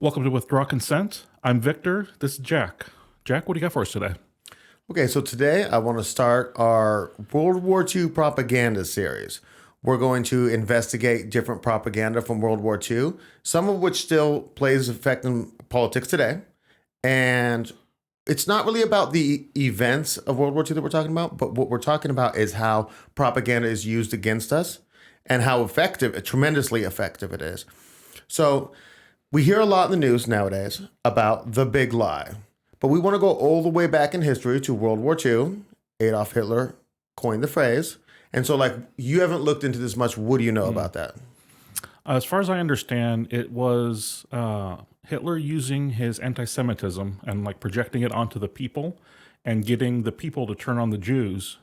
Welcome to Withdraw Consent. I'm Victor. This is Jack. Jack, what do you got for us today? Okay, so today I want to start our World War II propaganda series. We're going to investigate different propaganda from World War II, some of which still plays effect in politics today. And it's not really about the events of World War II that we're talking about, but what we're talking about is how propaganda is used against us and how effective, tremendously effective it is. So we hear a lot in the news nowadays about the big lie. But we want to go all the way back in history to World War II. Adolf Hitler coined the phrase. And so, you haven't looked into this much. What do you know about that? As far as I understand, it was Hitler using his anti-Semitism and projecting it onto the people and getting the people to turn on the Jews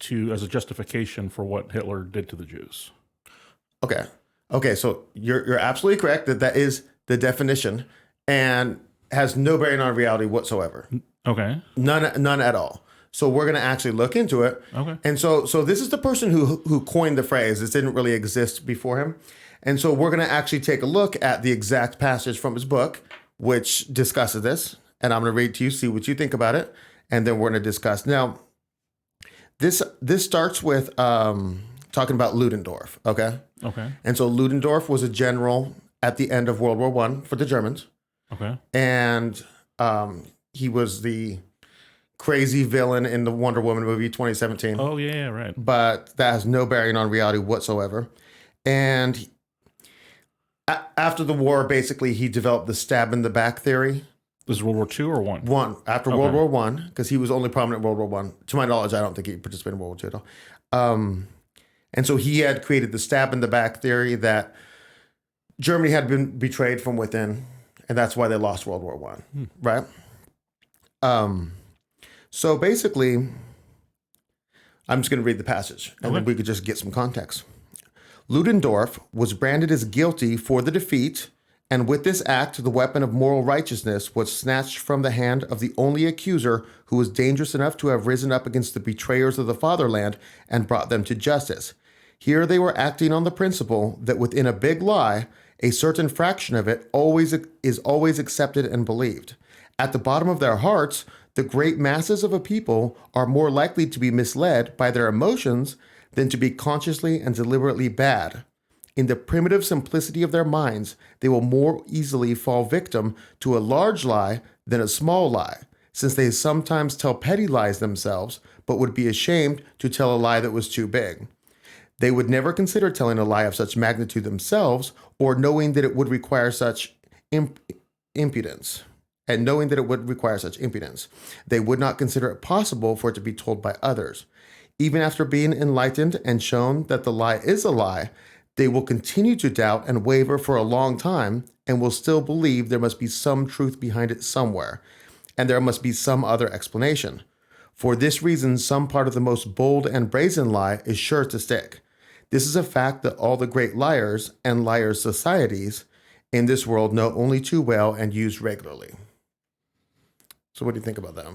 as a justification for what Hitler did to the Jews. Okay. Okay, so you're absolutely correct that is the definition and has no bearing on reality whatsoever. Okay. None at all. So we're going to actually look into it. Okay. And so this is the person who coined the phrase. This didn't really exist before him. And so we're going to actually take a look at the exact passage from his book, which discusses this. And I'm going to read to you, see what you think about it. And then we're going to discuss. Now, this starts with talking about Ludendorff, okay? Okay. And so Ludendorff was a general at the end of World War I for the Germans. Okay. And he was the crazy villain in the Wonder Woman movie 2017. Oh, yeah, right. But that has no bearing on reality whatsoever. And after the war, basically, he developed the stab in the back theory. This is World War II or one? After World War One, because he was only prominent in World War One. To my knowledge, I don't think he participated in World War II at all. And so he had created the stab in the back theory that Germany had been betrayed from within, and that's why they lost World War One, right? So basically, I'm just going to read the passage, and then we could just get some context. Ludendorff was branded as guilty for the defeat, and with this act, the weapon of moral righteousness was snatched from the hand of the only accuser who was dangerous enough to have risen up against the betrayers of the fatherland and brought them to justice. Here they were acting on the principle that within a big lie, a certain fraction of it is always accepted and believed. At the bottom of their hearts, the great masses of a people are more likely to be misled by their emotions than to be consciously and deliberately bad. In the primitive simplicity of their minds, they will more easily fall victim to a large lie than a small lie, since they sometimes tell petty lies themselves, but would be ashamed to tell a lie that was too big. They would never consider telling a lie of such magnitude themselves, or knowing that it would require such impudence. And knowing that it would require such impudence, they would not consider it possible for it to be told by others. Even after being enlightened and shown that the lie is a lie, they will continue to doubt and waver for a long time and will still believe there must be some truth behind it somewhere, and there must be some other explanation. For this reason, some part of the most bold and brazen lie is sure to stick. This is a fact that all the great liars and liars' societies in this world know only too well and use regularly. So what do you think about that?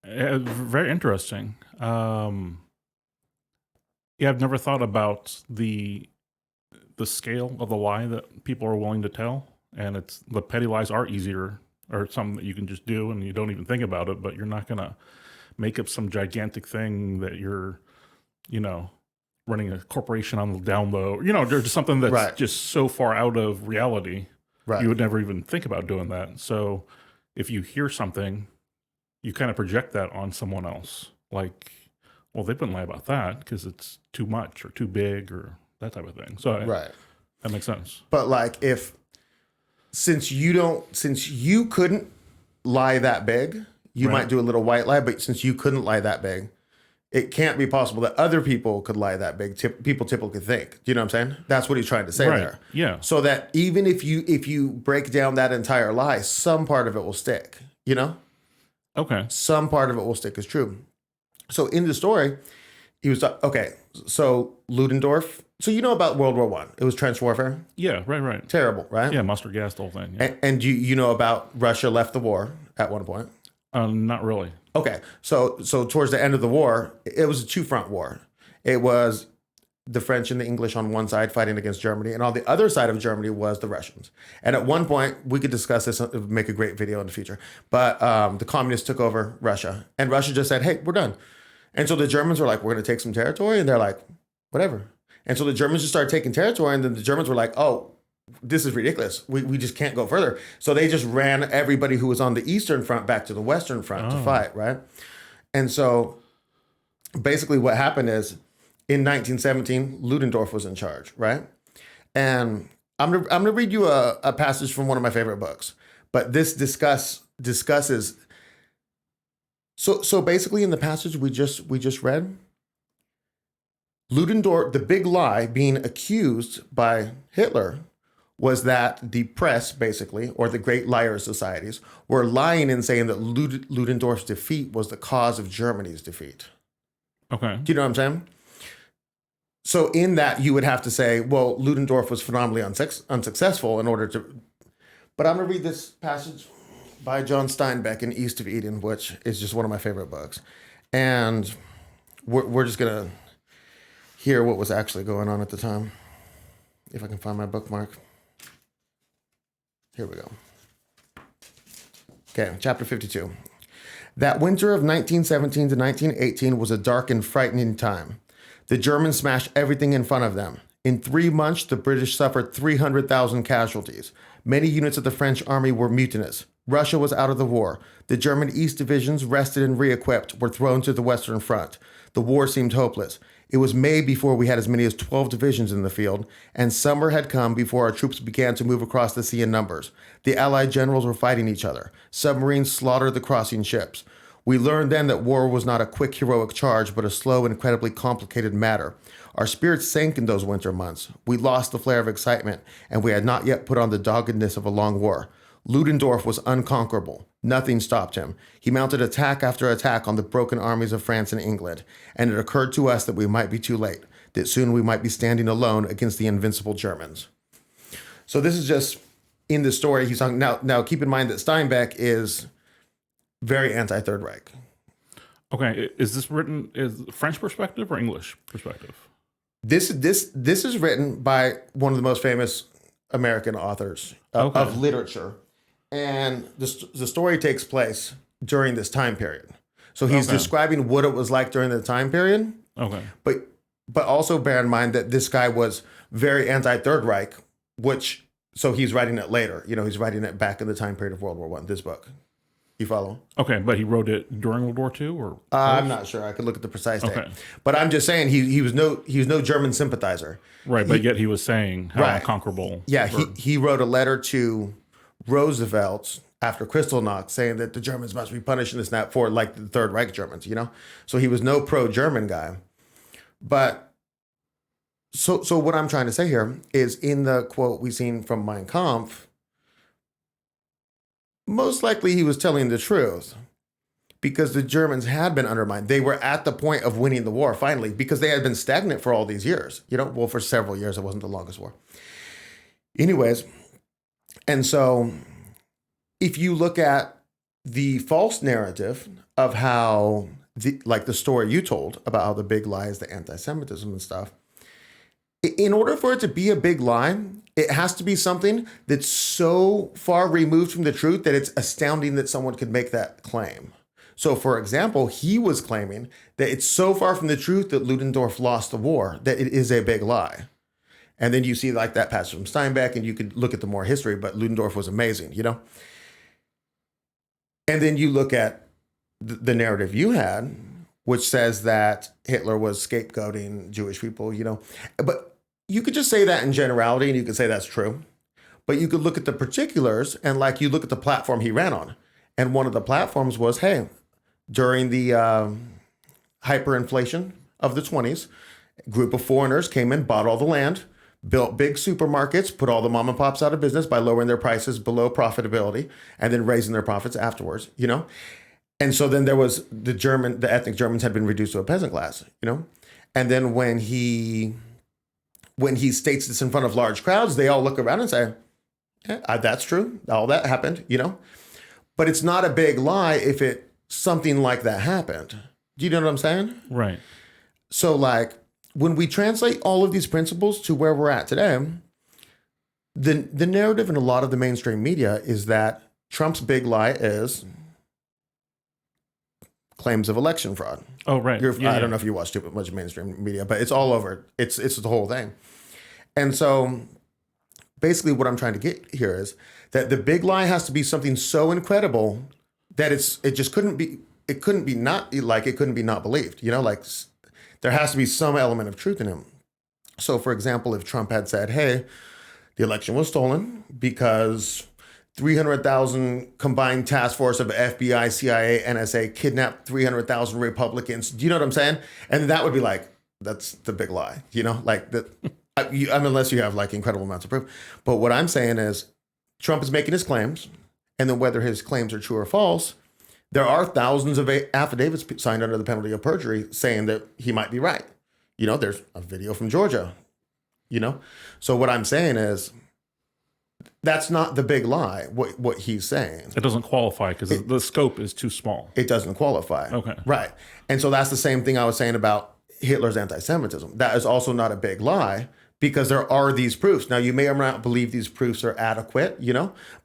Very interesting. Yeah, I've never thought about the scale of the lie that people are willing to tell, and the petty lies are easier, or something that you can just do and you don't even think about it, but you're not gonna make up some gigantic thing that you're, running a corporation on the down low. There's just something that's just so far out of reality. Right. You would never even think about doing that. So if you hear something, you kind of project that on someone else. Like, well, they wouldn't lie about that because it's too much or too big or that type of thing. So that makes sense. But since you couldn't lie that big, you might do a little white lie, but since you couldn't lie that big, it can't be possible that other people could lie that big. People typically think. Do you know what I'm saying? That's what he's trying to say there. Yeah. So that even if you break down that entire lie, some part of it will stick. Okay. Some part of it will stick as true. So in the story, he was okay. So Ludendorff. So you know about World War I? It was trench warfare. Yeah. Right. Terrible, right? Yeah. Mustard gas, the whole thing. Yeah. And you know about Russia left the war at one point. Not really. Okay, so towards the end of the war, it was a two-front war. It was the French and the English on one side fighting against Germany, and on the other side of Germany was the Russians. And at one point, we could discuss this, make a great video in the future, but the communists took over Russia, and Russia just said, hey, we're done. And so the Germans were like, we're going to take some territory, and they're like, whatever. And so the Germans just started taking territory, and then the Germans were like, oh, this is ridiculous. We just can't go further. So they just ran everybody who was on the Eastern Front back to the Western Front to fight, right? And so basically what happened is, in 1917, Ludendorff was in charge, right? And I'm gonna read you a passage from one of my favorite books. But this discusses. So basically, in the passage we just read, Ludendorff, the big lie being accused by Hitler, was that the press, basically, or the great liar societies, were lying and saying that Ludendorff's defeat was the cause of Germany's defeat. Okay. Do you know what I'm saying? So in that, you would have to say, well, Ludendorff was phenomenally unsuccessful in order to... But I'm going to read this passage by John Steinbeck in East of Eden, which is just one of my favorite books. And we're just going to hear what was actually going on at the time. If I can find my bookmark. Here we go. Okay, chapter 52. That winter of 1917 to 1918 was a dark and frightening time. The Germans smashed everything in front of them. In 3 months, the British suffered 300,000 casualties. Many units of the French army were mutinous. Russia was out of the war. The German East divisions, rested and re-equipped, were thrown to the Western Front. The war seemed hopeless. It was May before we had as many as 12 divisions in the field, and summer had come before our troops began to move across the sea in numbers. The Allied generals were fighting each other. Submarines slaughtered the crossing ships. We learned then that war was not a quick, heroic charge, but a slow, incredibly complicated matter. Our spirits sank in those winter months. We lost the flare of excitement, and we had not yet put on the doggedness of a long war. Ludendorff was unconquerable. Nothing stopped him. He mounted attack after attack on the broken armies of France and England, and it occurred to us that we might be too late, that soon we might be standing alone against the invincible Germans. So this is just in the story he's talking. Now keep in mind that Steinbeck is very anti-Third Reich. Okay, is this written is French perspective or English perspective? This is written by one of the most famous American authors of literature, and the story takes place during this time period. So he's describing what it was like during the time period. Okay, but also bear in mind that this guy was very anti-Third Reich, so he's writing it later. You know, he's writing it back in the time period of World War I. This book. You follow? Okay, but he wrote it during World War II, or I'm not sure. I could look at the precise date. But I'm just saying he was no German sympathizer. Right, but yet he was saying how unconquerable. Yeah, he wrote a letter to Roosevelt after Kristallnacht saying that the Germans must be punished in this and that for like the Third Reich Germans, you know? So he was no pro-German guy. But so what I'm trying to say here is in the quote we've seen from Mein Kampf, most likely he was telling the truth because the Germans had been undermined. They were at the point of winning the war finally because they had been stagnant for all these years. You know, well, for several years. It wasn't the longest war. Anyways, and so if you look at the false narrative of how, like the story you told about how the big lie is the anti-Semitism and stuff, in order for it to be a big lie, it has to be something that's so far removed from the truth that it's astounding that someone could make that claim. So, for example, he was claiming that it's so far from the truth that Ludendorff lost the war that it is a big lie. And then you see like that passage from Steinbeck, and you could look at the more history, but Ludendorff was amazing, you know? And then you look at the narrative you had, which says that Hitler was scapegoating Jewish people, you know? But you could just say that in generality, and you could say that's true. But you could look at the particulars, and like you look at the platform he ran on. And one of the platforms was, hey, during the hyperinflation of the 20s, a group of foreigners came in, bought all the land, built big supermarkets, put all the mom and pops out of business by lowering their prices below profitability and then raising their profits afterwards, you know? And so then there was the ethnic Germans had been reduced to a peasant class, you know? And then when he states this in front of large crowds, they all look around and say, yeah, that's true. All that happened, you know? But it's not a big lie if something like that happened. Do you know what I'm saying? Right. So like when we translate all of these principles to where we're at today, the narrative in a lot of the mainstream media is that Trump's big lie is claims of election fraud. Oh, right. I don't know if you watch too much mainstream media, but it's all over. It's the whole thing. And so basically what I'm trying to get here is that the big lie has to be something so incredible that it couldn't be not believed, like there has to be some element of truth in him. So for example, if Trump had said, hey, the election was stolen because 300,000 combined task force of FBI, CIA, NSA kidnapped 300,000 Republicans. Do you know what I'm saying? And that would be like, that's the big lie, like that. Unless you have like incredible amounts of proof. But what I'm saying is Trump is making his claims, and then whether his claims are true or false, there are thousands of affidavits signed under the penalty of perjury saying that he might be right. There's a video from Georgia, So what I'm saying is that's not the big lie, what he's saying. It doesn't qualify because the scope is too small. It doesn't qualify. Okay. Right. And so that's the same thing I was saying about Hitler's anti-Semitism. That is also not a big lie because there are these proofs. Now, you may or may not believe these proofs are adequate,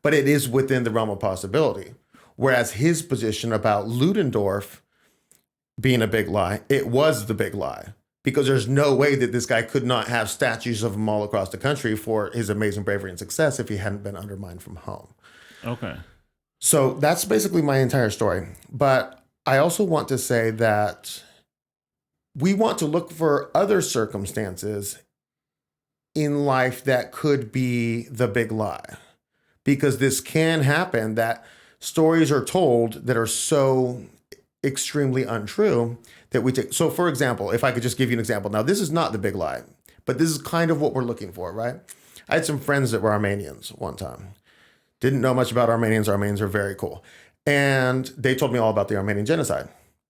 but it is within the realm of possibility. Whereas his position about Ludendorff being a big lie, it was the big lie. Because there's no way that this guy could not have statues of him all across the country for his amazing bravery and success if he hadn't been undermined from home. Okay. So that's basically my entire story. But I also want to say that we want to look for other circumstances in life that could be the big lie. Because this can happen, that stories are told that are so extremely untrue that we take. So for example, if I could just give you an example. Now, this is not the big lie, but this is kind of what we're looking for, right? I had some friends that were Armenians one time. Didn't know much about Armenians. Armenians are very cool. And they told me all about the Armenian genocide,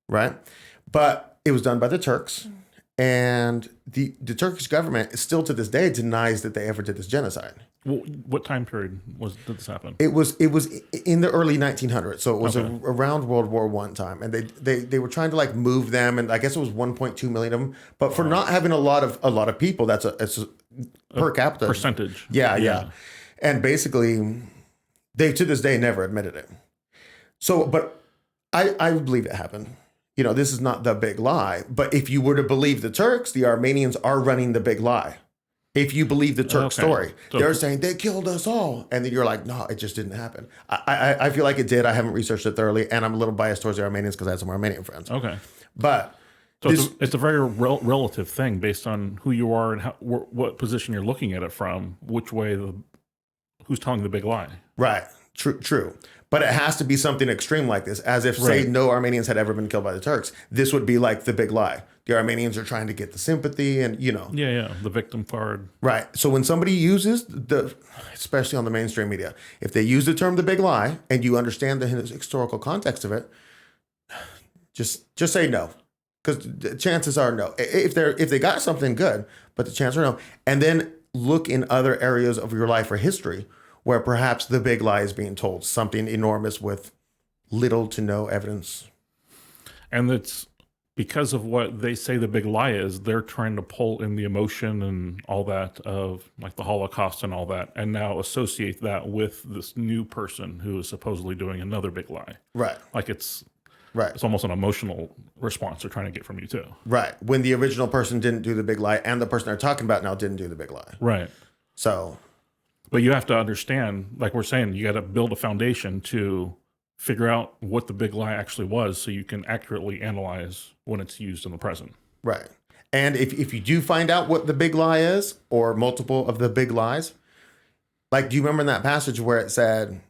right? But it was done by the Turks. And the Turkish government still to this day denies that they ever did this genocide. Well, what time period did this happen? It was in the early 1900s, so it was around World War I time, and they were trying to like move them, and I guess it was 1.2 million of them. But for not having a lot of people, it's a per capita percentage. Yeah. And basically, they to this day never admitted it. So, but I believe it happened. This is not the big lie. But if you were to believe the Turks, the Armenians are running the big lie. If you believe the Turk story, they're saying they killed us all. And then you're like, no, it just didn't happen. I feel like it did. I haven't researched it thoroughly. And I'm a little biased towards the Armenians because I had some Armenian friends. Okay. But so it's a very relative thing based on who you are and what position you're looking at it from, which way who's telling the big lie. Right. True. But it has to be something extreme like this, as if, say, no Armenians had ever been killed by the Turks. This would be like the big lie. The Armenians are trying to get the sympathy and, Yeah, the victim card. Right. So when somebody uses especially on the mainstream media, if they use the term the big lie and you understand the historical context of it, just say no. Because the chances are no. If they got something, good, but the chances are no. And then look in other areas of your life or history where perhaps the big lie is being told, something enormous with little to no evidence. And it's because of what they say the big lie is, they're trying to pull in the emotion and all that of like the Holocaust and all that, and now associate that with this new person who is supposedly doing another big lie. Right. Like it's almost an emotional response they're trying to get from you too. Right. When the original person didn't do the big lie and the person they're talking about now didn't do the big lie. Right. So... But you have to understand, like we're saying, you got to build a foundation to figure out what the big lie actually was so you can accurately analyze when it's used in the present. Right. And if you do find out what the big lie is or multiple of the big lies, like, do you remember in that passage where it said,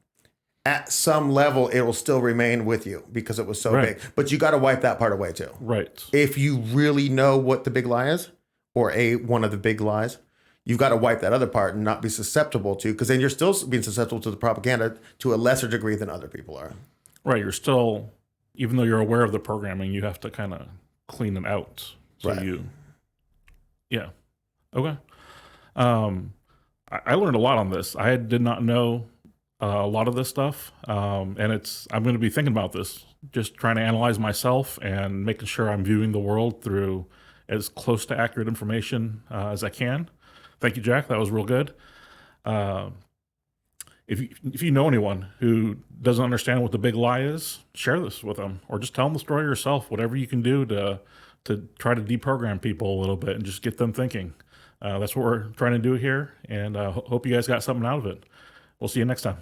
at some level, it will still remain with you because it was so big. But you got to wipe that part away too. Right. If you really know what the big lie is or one of the big lies, you've got to wipe that other part and not be susceptible to, because then you're still being susceptible to the propaganda to a lesser degree than other people are. Right. You're still, even though you're aware of the programming, you have to kind of clean it out. So yeah. Okay. I learned a lot on this. I did not know a lot of this stuff. And I'm going to be thinking about this, just trying to analyze myself and making sure I'm viewing the world through as close to accurate information as I can. Thank you, Jack. That was real good. If you know anyone who doesn't understand what the big lie is, share this with them, or just tell them the story yourself. Whatever you can do to try to deprogram people a little bit and just get them thinking. That's what we're trying to do here, and hope you guys got something out of it. We'll see you next time.